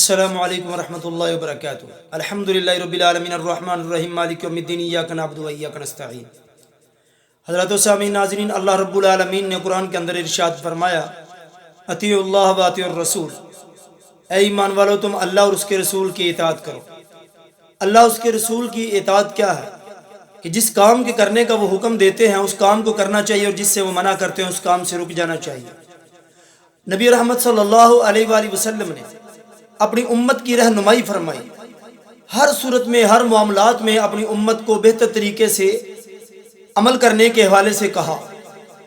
السلام علیکم ورحمۃ اللہ وبرکاتہ۔ الحمدللہ رب العالمین الرحمن الرحیم مالک یوم الدین ایاک نعبد و ایاک نستعین۔ حضرات و سامعین ناظرین، اللہ رب العالمین نے قرآن کے اندر ارشاد فرمایا، اطیعوا اللہ و اطیعوا الرسول، اے ایمان والو تم اللہ اور اس کے رسول کی اطاعت کرو۔ اللہ اس کے رسول کی اطاعت کیا ہے کہ جس کام کے کرنے کا وہ حکم دیتے ہیں اس کام کو کرنا چاہیے، اور جس سے وہ منع کرتے ہیں اس کام سے رک جانا چاہیے۔ نبی رحمت صلی اللہ علیہ وآلہ وسلم نے اپنی امت کی رہنمائی فرمائی، ہر صورت میں ہر معاملات میں اپنی امت کو بہتر طریقے سے عمل کرنے کے حوالے سے کہا،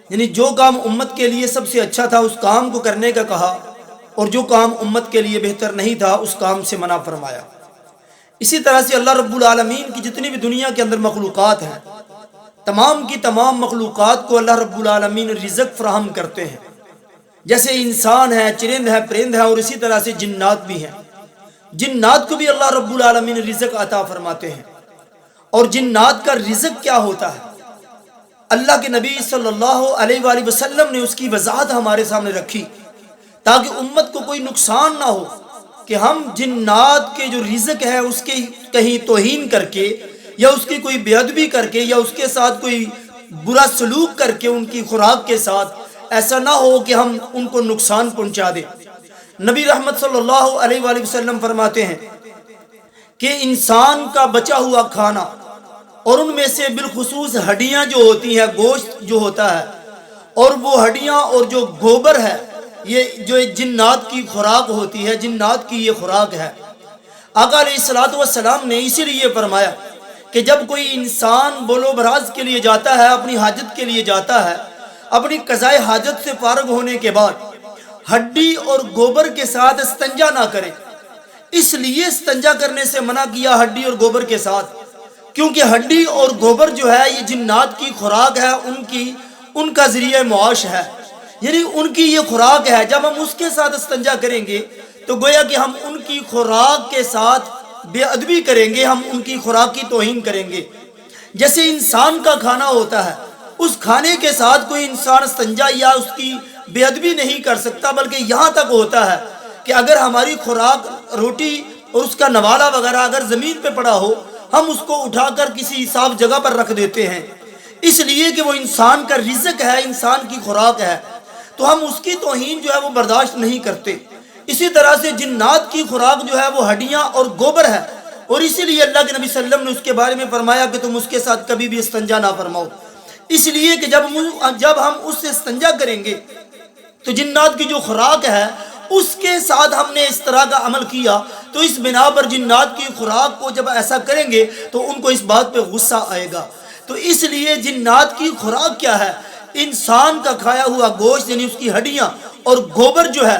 یعنی جو کام امت کے لیے سب سے اچھا تھا اس کام کو کرنے کا کہا، اور جو کام امت کے لیے بہتر نہیں تھا اس کام سے منع فرمایا۔ اسی طرح سے اللہ رب العالمین کی جتنی بھی دنیا کے اندر مخلوقات ہیں، تمام کی تمام مخلوقات کو اللہ رب العالمین رزق فراہم کرتے ہیں، جیسے انسان ہے، چرند ہے، پرند ہے، اور اسی طرح سے جنات بھی ہیں۔ جنات کو بھی اللہ رب العالمین رزق عطا فرماتے ہیں۔ اور جنات کا رزق کیا ہوتا ہے، اللہ کے نبی صلی اللہ علیہ وآلہ وسلم نے اس کی وضاحت ہمارے سامنے رکھی تاکہ امت کو کوئی نقصان نہ ہو کہ ہم جنات کے جو رزق ہے اس کی کہیں توہین کر کے یا اس کی کوئی بے ادبی کر کے یا اس کے ساتھ کوئی برا سلوک کر کے ان کی خوراک کے ساتھ ایسا نہ ہو کہ ہم ان کو نقصان پہنچا دیں۔ نبی رحمت صلی اللہ علیہ وآلہ وسلم فرماتے ہیں کہ انسان کا بچا ہوا کھانا اور ان میں سے بالخصوص ہڈیاں جو ہوتی ہیں، گوشت جو ہوتا ہے، اور وہ ہڈیاں اور جو گوبر ہے، یہ جو جنات کی خوراک ہوتی ہے، جنات کی یہ خوراک ہے۔ آقا علیہ الصلوۃ والسلام نے اسی لیے فرمایا کہ جب کوئی انسان بول و براز کے لیے جاتا ہے، اپنی حاجت کے لیے جاتا ہے، اپنی قضائے حاجت سے فارغ ہونے کے بعد ہڈی اور گوبر کے ساتھ استنجا نہ کرے۔ اس لیے استنجا کرنے سے منع کیا ہڈی اور گوبر کے ساتھ، کیونکہ ہڈی اور گوبر جو ہے یہ جنات کی خوراک ہے، ان کا ذریعہ معاش ہے، یعنی ان کی یہ خوراک ہے۔ جب ہم اس کے ساتھ استنجا کریں گے تو گویا کہ ہم ان کی خوراک کے ساتھ بے ادبی کریں گے، ہم ان کی خوراک کی توہین کریں گے۔ جیسے انسان کا کھانا ہوتا ہے، اس کھانے کے ساتھ کوئی انسان استنجا یا اس کی بے ادبی نہیں کر سکتا، بلکہ یہاں تک ہوتا ہے کہ اگر ہماری خوراک روٹی اور اس کا نوالا وغیرہ اگر زمین پہ پڑا ہو، ہم اس کو اٹھا کر کسی صاف جگہ پر رکھ دیتے ہیں، اس لیے کہ وہ انسان کا رزق ہے، انسان کی خوراک ہے، تو ہم اس کی توہین جو ہے وہ برداشت نہیں کرتے۔ اسی طرح سے جنات کی خوراک جو ہے وہ ہڈیاں اور گوبر ہے، اور اسی لیے اللہ کے نبی صلی اللہ علیہ وسلم نے اس کے بارے میں فرمایا کہ تم اس کے ساتھ کبھی بھی استنجا نہ فرماؤ، اس لیے کہ جب ہم اس سے استنجا کریں گے تو جنات کی جو خوراک ہے اس کے ساتھ ہم نے اس طرح کا عمل کیا، تو اس بنا پر جنات کی خوراک کو جب ایسا کریں گے تو ان کو اس بات پہ غصہ آئے گا۔ تو اس لیے جنات کی خوراک کیا ہے، انسان کا کھایا ہوا گوشت، یعنی اس کی ہڈیاں اور گوبر جو ہے۔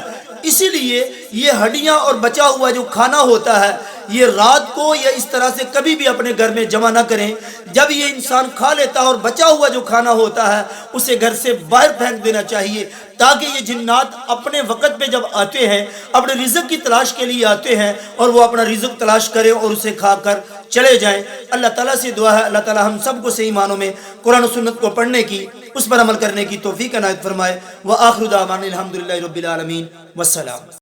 اسی لیے یہ ہڈیاں اور بچا ہوا جو کھانا ہوتا ہے یہ رات کو یا اس طرح سے کبھی بھی اپنے گھر میں جمع نہ کریں۔ جب یہ انسان کھا لیتا ہے اور بچا ہوا جو کھانا ہوتا ہے اسے گھر سے باہر پھینک دینا چاہیے، تاکہ یہ جنات اپنے وقت پہ جب آتے ہیں، اپنے رزق کی تلاش کے لیے آتے ہیں، اور وہ اپنا رزق تلاش کریں اور اسے کھا کر چلے جائیں۔ اللہ تعالیٰ سے دعا ہے اللہ تعالیٰ ہم سب کو صحیح معنوں میں قرآن و سنت کو پڑھنے کی، اس پر عمل کرنے کی توفیق عنایت فرمائے۔ وآخر دعوانا الحمدللہ رب العالمین، والسلام۔